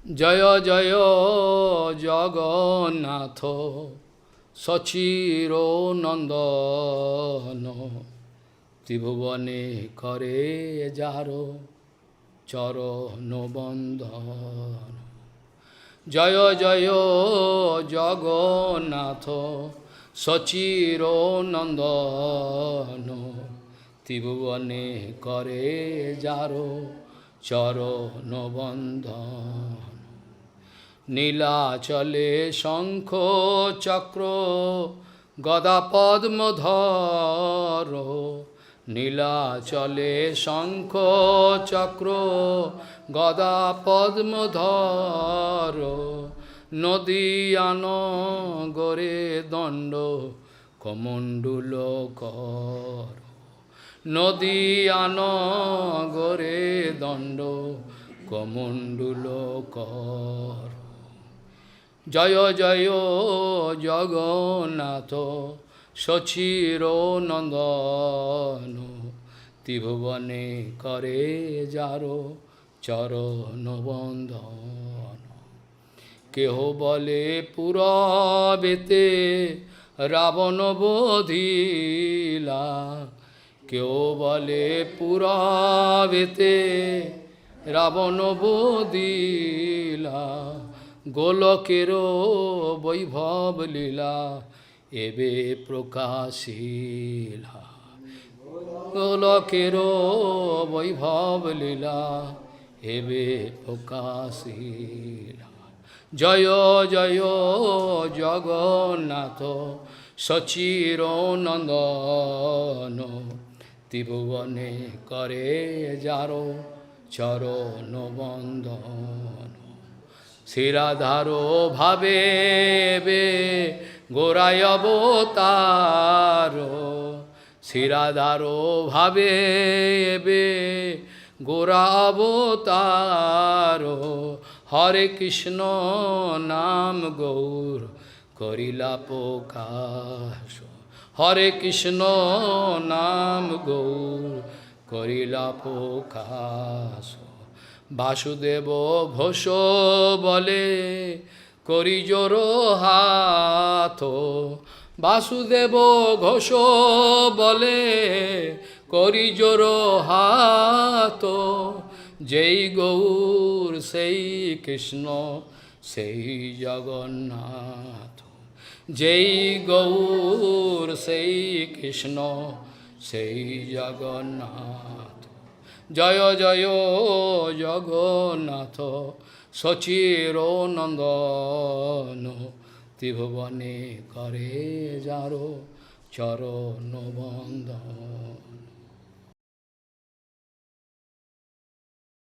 জয় জয় জগন্নাথ সচির নন্দন ত্রিভুবনে করে যার চরণ বন্দন। জয় জয় জগন্নাথ সচির নন্দন ত্রিভুবনে করে যার চরণ বন্দন। নীলাচলে শঙ্খ চক্র গদা পদ্মধর, নীলাচলে শঙ্খ চক্র গদা পদ্মধর, নদীয়ান গরে দণ্ড কমণ্ডুল কর, নদীয়ান গরে দণ্ড কমণ্ডুল কর। জয় জয় জগন্নাথ সচির নন্দন ত্রিভুবনে করে যার চরণ বন্দন। কেহ বলে পুরবেতে রাবণ বধিলা, কেউ বলে পুরবেতে রাবণ বধিলা, গোলকের বৈভব লীলা এবে প্রকাশিলা, গোলকের বৈভব লীলা এবে প্রকাশিলা। জয় জয় জগন্নাথ সচির নন্দন ত্রিভুবনে করে যার চরণ বন্দন। শিরাধার ভাবে বে গোরায় অবতার, শিরাধার ভাবে বে গোরা অবতার, হরে কৃষ্ণ নাম গৌর করিলা প্রকাশ, হরে কৃষ্ণ নাম গৌর করিলা প্রকাশ। বাসুদেব ঘোষ বলে করি জোর হাত, বাসুদেব ঘোষ বলে করি জোর হাত, যেই গৌর সেই কৃষ্ণ সেই জগন্নাথ, যেই গৌর সেই কৃষ্ণ সেই জগন্নাথ। জয় জয় জগন্নাথ সচির নন্দন ত্রিভুবনে করে যার চরণ বন্দন।